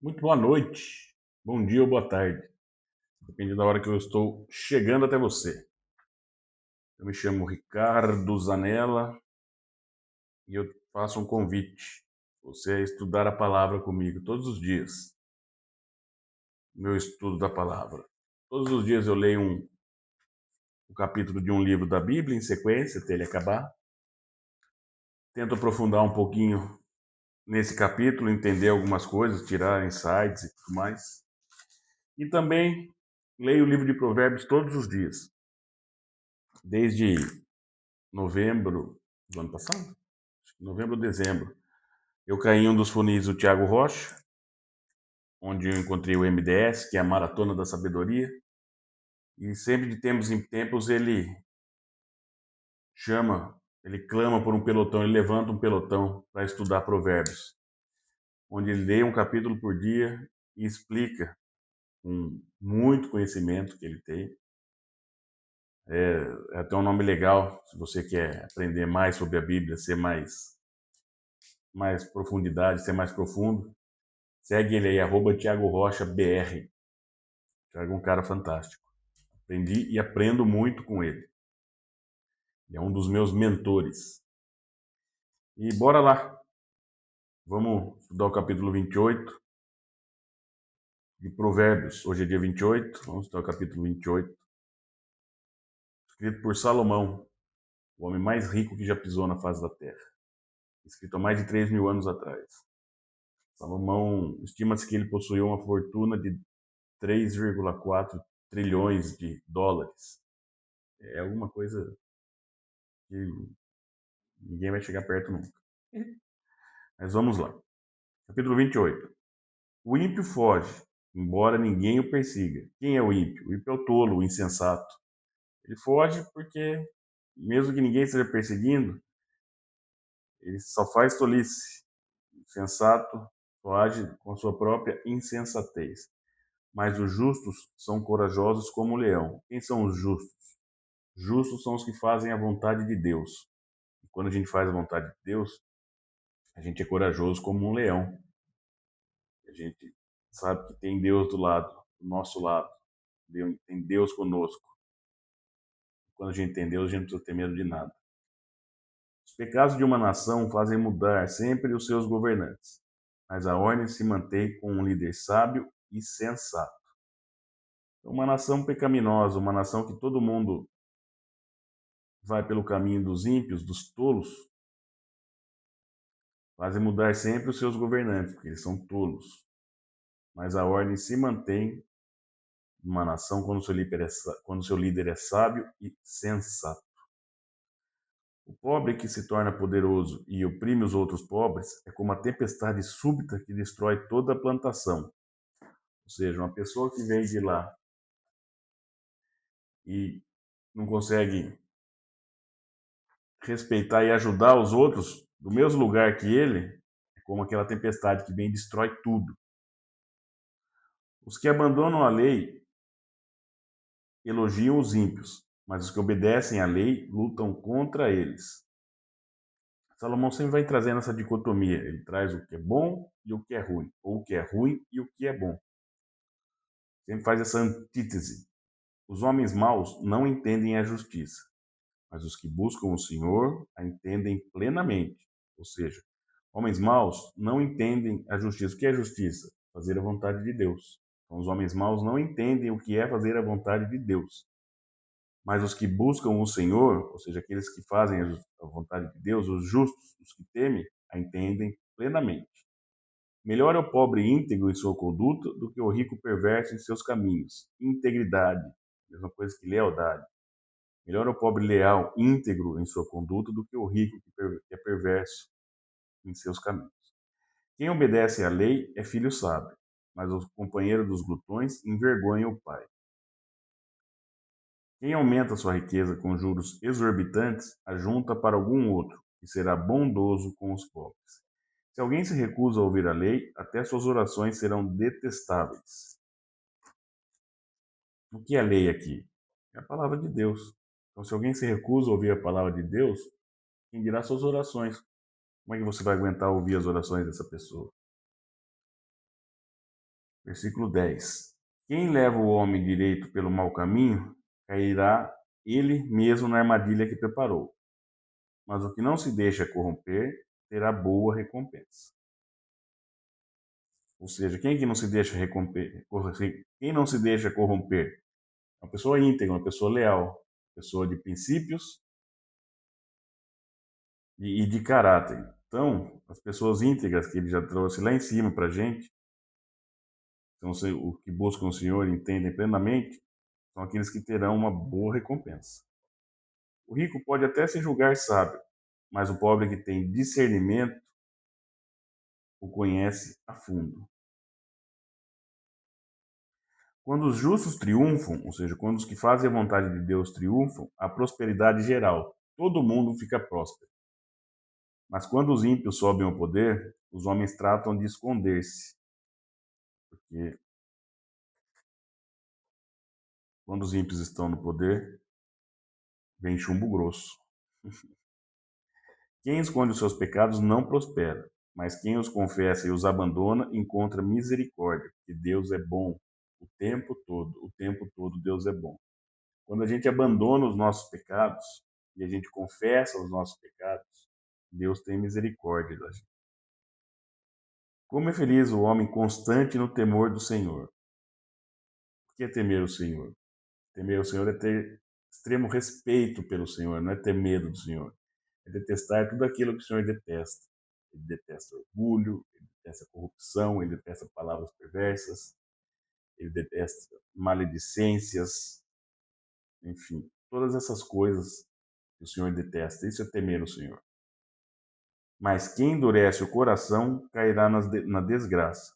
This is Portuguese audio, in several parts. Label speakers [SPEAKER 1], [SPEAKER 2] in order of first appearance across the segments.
[SPEAKER 1] Muito boa noite, bom dia ou boa tarde, depende da hora que eu estou chegando até você. Eu me chamo Ricardo Zanella e eu faço um convite. Você a estudar a palavra comigo todos os dias, meu estudo da palavra. Todos os dias eu leio um capítulo de um livro da Bíblia em sequência, até ele acabar. Tento aprofundar um pouquinho nesse capítulo, entender algumas coisas, tirar insights e tudo mais. E também leio o livro de Provérbios todos os dias, desde novembro do ano passado, novembro ou dezembro, eu caí em um dos funis do Thiago Rocha, onde eu encontrei o MDS, que é a Maratona da Sabedoria, e sempre de tempos em tempos ele clama por um pelotão, ele levanta um pelotão para estudar provérbios, onde ele lê um capítulo por dia e explica com muito conhecimento que ele tem. É até um nome legal, se você quer aprender mais sobre a Bíblia, ser mais profundidade, ser mais profundo. Segue ele aí, Thiago Rocha BR. Thiago é um cara fantástico. Aprendi e aprendo muito com ele. Ele é um dos meus mentores. E bora lá. Vamos estudar o capítulo 28 de Provérbios. Hoje é dia 28. Vamos estudar o capítulo 28. Escrito por Salomão, o homem mais rico que já pisou na face da terra. Escrito há mais de 3.000 anos atrás. Salomão, estima-se que ele possuía uma fortuna de 3,4 trilhões de dólares. É alguma coisa que ninguém vai chegar perto nunca. Mas vamos lá. Capítulo 28. O ímpio foge, embora ninguém o persiga. Quem é o ímpio? O ímpio é o tolo, o insensato. Ele foge porque, mesmo que ninguém esteja perseguindo, ele só faz tolice. O insensato foge com a sua própria insensatez. Mas os justos são corajosos como o leão. Quem são os justos? Justos são os que fazem a vontade de Deus. E quando a gente faz a vontade de Deus, a gente é corajoso como um leão. A gente sabe que tem Deus do nosso lado. Tem Deus conosco. Quando a gente tem Deus, a gente não precisa ter medo de nada. Os pecados de uma nação fazem mudar sempre os seus governantes, mas a ordem se mantém com um líder sábio e sensato. Uma nação pecaminosa, uma nação que todo mundo vai pelo caminho dos ímpios, dos tolos, fazem mudar sempre os seus governantes, porque eles são tolos. Mas a ordem se mantém numa nação quando seu líder é sábio e sensato. O pobre que se torna poderoso e oprime os outros pobres é como a tempestade súbita que destrói toda a plantação. Ou seja, uma pessoa que vem de lá e não consegue respeitar e ajudar os outros do mesmo lugar que ele, é como aquela tempestade que vem e destrói tudo. Os que abandonam a lei elogiam os ímpios, mas os que obedecem à lei lutam contra eles. Salomão sempre vai trazendo essa dicotomia. Ele traz o que é bom e o que é ruim, ou o que é ruim e o que é bom. Sempre faz essa antítese. Os homens maus não entendem a justiça, mas os que buscam o Senhor a entendem plenamente. Ou seja, homens maus não entendem a justiça. O que é justiça? Fazer a vontade de Deus. Então, os homens maus não entendem o que é fazer a vontade de Deus. Mas os que buscam o Senhor, ou seja, aqueles que fazem a vontade de Deus, os justos, os que temem, a entendem plenamente. Melhor é o pobre íntegro em sua conduta do que o rico perverso em seus caminhos. Integridade, mesma coisa que lealdade. Melhor é o pobre leal, íntegro em sua conduta do que o rico que é perverso em seus caminhos. Quem obedece à lei é filho sábio, mas o companheiro dos glutões envergonha o pai. Quem aumenta sua riqueza com juros exorbitantes, ajunta para algum outro, e será bondoso com os pobres. Se alguém se recusa a ouvir a lei, até suas orações serão detestáveis. O que é lei aqui? É a palavra de Deus. Então, se alguém se recusa a ouvir a palavra de Deus, quem dirá suas orações? Como é que você vai aguentar ouvir as orações dessa pessoa? Versículo 10. Quem leva o homem direito pelo mau caminho, cairá ele mesmo na armadilha que preparou. Mas o que não se deixa corromper, terá boa recompensa. Ou seja, quem que não se deixa quem não se deixa corromper? Uma pessoa íntegra, uma pessoa leal, uma pessoa de princípios e de caráter. Então, as pessoas íntegras que ele já trouxe lá em cima para a gente, então, o que buscam o Senhor e entendem plenamente, são aqueles que terão uma boa recompensa. O rico pode até se julgar sábio, mas o pobre que tem discernimento o conhece a fundo. Quando os justos triunfam, ou seja, quando os que fazem a vontade de Deus triunfam, há prosperidade geral. Todo mundo fica próspero. Mas quando os ímpios sobem ao poder, os homens tratam de esconder-se. Porque quando os ímpios estão no poder, vem chumbo grosso. Quem esconde os seus pecados não prospera, mas quem os confessa e os abandona encontra misericórdia, porque Deus é bom o tempo todo Deus é bom. Quando a gente abandona os nossos pecados e a gente confessa os nossos pecados, Deus tem misericórdia da gente. Como é feliz o homem constante no temor do Senhor. O que é temer o Senhor? Temer o Senhor é ter extremo respeito pelo Senhor, não é ter medo do Senhor. É detestar tudo aquilo que o Senhor detesta. Ele detesta orgulho, ele detesta corrupção, ele detesta palavras perversas, ele detesta maledicências, enfim, todas essas coisas que o Senhor detesta. Isso é temer o Senhor. Mas quem endurece o coração cairá na desgraça.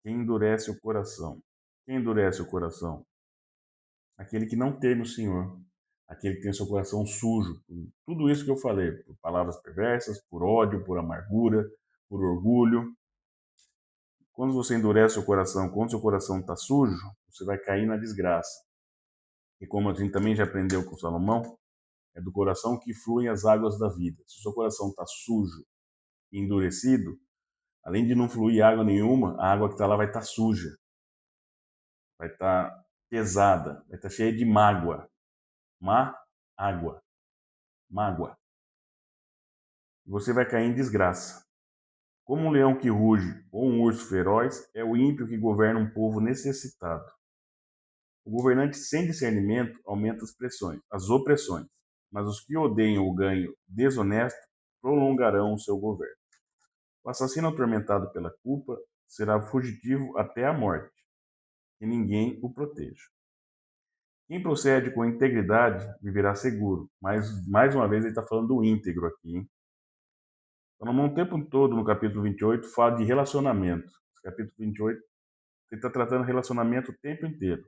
[SPEAKER 1] Quem endurece o coração? Quem endurece o coração? Aquele que não teme o Senhor. Aquele que tem o seu coração sujo. Por tudo isso que eu falei. Por palavras perversas, por ódio, por amargura, por orgulho. Quando você endurece o coração, quando seu coração está sujo, você vai cair na desgraça. E como a gente também já aprendeu com Salomão, é do coração que fluem as águas da vida. Se o seu coração está sujo e endurecido, além de não fluir água nenhuma, a água que está lá vai estar suja, vai estar pesada, vai estar cheia de mágoa. Água, mágoa. E você vai cair em desgraça. Como um leão que ruge ou um urso feroz, é o ímpio que governa um povo necessitado. O governante sem discernimento aumenta as opressões, mas os que odeiam o ganho desonesto prolongarão o seu governo. O assassino atormentado pela culpa será fugitivo até a morte, e ninguém o proteja. Quem procede com integridade viverá seguro. Mas, mais uma vez, ele está falando do íntegro aqui. Hein? Salomão, o tempo todo, no capítulo 28, fala de relacionamento. Esse capítulo 28, ele está tratando relacionamento o tempo inteiro.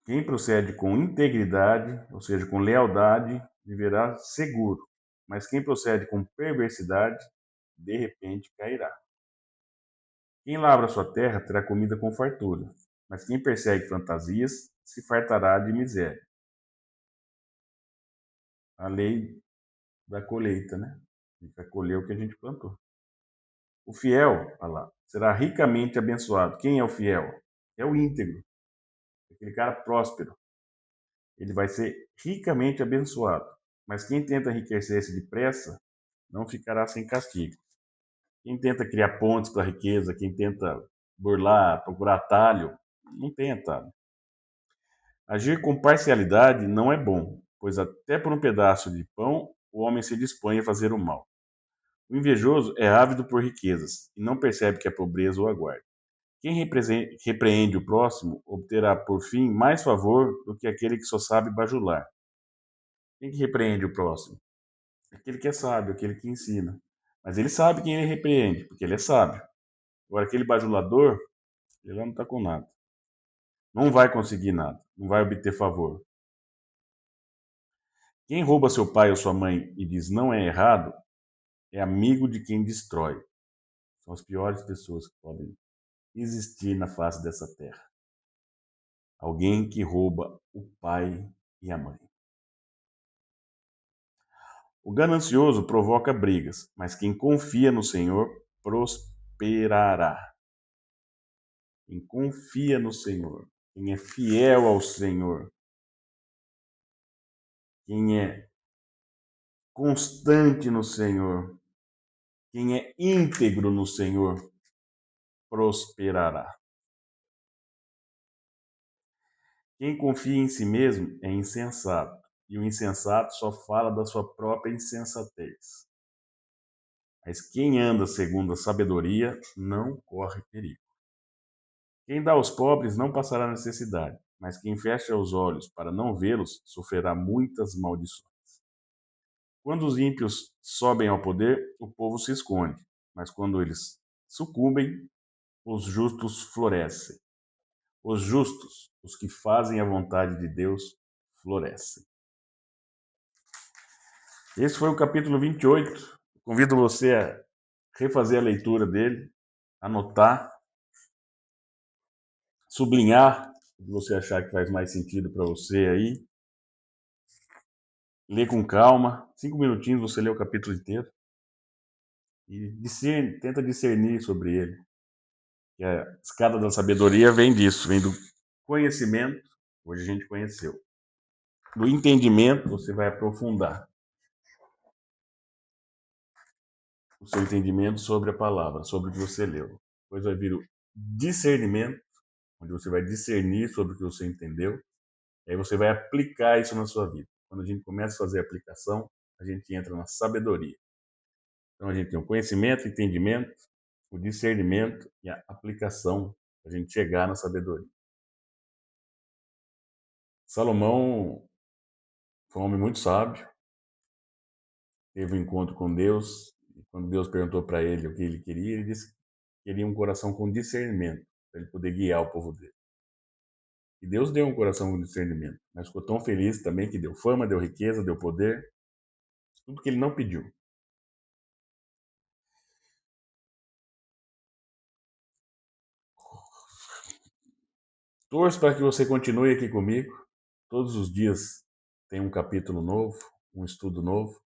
[SPEAKER 1] Quem procede com integridade, ou seja, com lealdade, viverá seguro. Mas quem procede com perversidade, de repente cairá. Quem lavra sua terra terá comida com fartura, mas quem persegue fantasias se fartará de miséria. A lei da colheita, né? A gente vai colher o que a gente plantou. O fiel, olha lá, será ricamente abençoado. Quem é o fiel? É o íntegro, aquele cara próspero. Ele vai ser ricamente abençoado. Mas quem tenta enriquecer-se depressa não ficará sem castigo. Quem tenta criar pontes para a riqueza, quem tenta burlar, procurar atalho, não tem atalho. Agir com parcialidade não é bom, pois até por um pedaço de pão o homem se dispõe a fazer o mal. O invejoso é ávido por riquezas e não percebe que a pobreza o aguarda. Quem repreende o próximo obterá por fim mais favor do que aquele que só sabe bajular. Quem que repreende o próximo? Aquele que é sábio, aquele que ensina. Mas ele sabe quem ele repreende, porque ele é sábio. Agora, aquele bajulador, ele não está com nada. Não vai conseguir nada, não vai obter favor. Quem rouba seu pai ou sua mãe e diz não é errado, é amigo de quem destrói. São as piores pessoas que podem existir na face dessa terra. Alguém que rouba o pai e a mãe. O ganancioso provoca brigas, mas quem confia no Senhor prosperará. Quem confia no Senhor, quem é fiel ao Senhor, quem é constante no Senhor, quem é íntegro no Senhor, prosperará. Quem confia em si mesmo é insensato, e o insensato só fala da sua própria insensatez. Mas quem anda segundo a sabedoria não corre perigo. Quem dá aos pobres não passará necessidade, mas quem fecha os olhos para não vê-los sofrerá muitas maldições. Quando os ímpios sobem ao poder, o povo se esconde, mas quando eles sucumbem, os justos florescem. Os justos, os que fazem a vontade de Deus, florescem. Esse foi o capítulo 28. Convido você a refazer a leitura dele, anotar, sublinhar o que você achar que faz mais sentido para você aí. Lê com calma, 5 minutinhos você lê o capítulo inteiro e tenta discernir sobre ele. Que a escada da sabedoria vem disso, vem do conhecimento, hoje a gente conheceu. Do entendimento, você vai aprofundar o seu entendimento sobre a palavra, sobre o que você leu. Depois vai vir o discernimento, onde você vai discernir sobre o que você entendeu, e aí você vai aplicar isso na sua vida. Quando a gente começa a fazer a aplicação, a gente entra na sabedoria. Então a gente tem o conhecimento, o entendimento, o discernimento e a aplicação para a gente chegar na sabedoria. Salomão foi um homem muito sábio, teve um encontro com Deus, e quando Deus perguntou para ele o que ele queria, ele disse que queria um coração com discernimento, para ele poder guiar o povo dele. E Deus deu um coração com discernimento, mas ficou tão feliz também que deu fama, deu riqueza, deu poder, tudo que ele não pediu. Torço para que você continue aqui comigo. Todos os dias tem um capítulo novo, um estudo novo.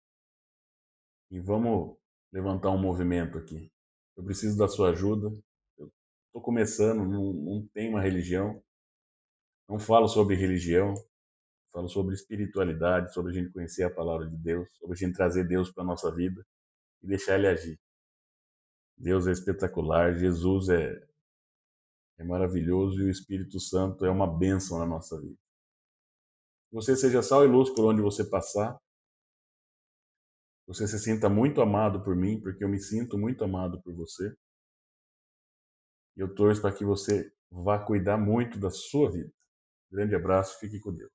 [SPEAKER 1] E vamos levantar um movimento aqui. Eu preciso da sua ajuda. Eu estou começando, não tenho uma religião. Não falo sobre religião. Falo sobre espiritualidade, sobre a gente conhecer a palavra de Deus, sobre a gente trazer Deus para a nossa vida e deixar Ele agir. Deus é espetacular, Jesus é maravilhoso e o Espírito Santo é uma bênção na nossa vida. Que você seja sal e luz por onde você passar. Você se sinta muito amado por mim, porque eu me sinto muito amado por você. E eu torço para que você vá cuidar muito da sua vida. Grande abraço, fique com Deus.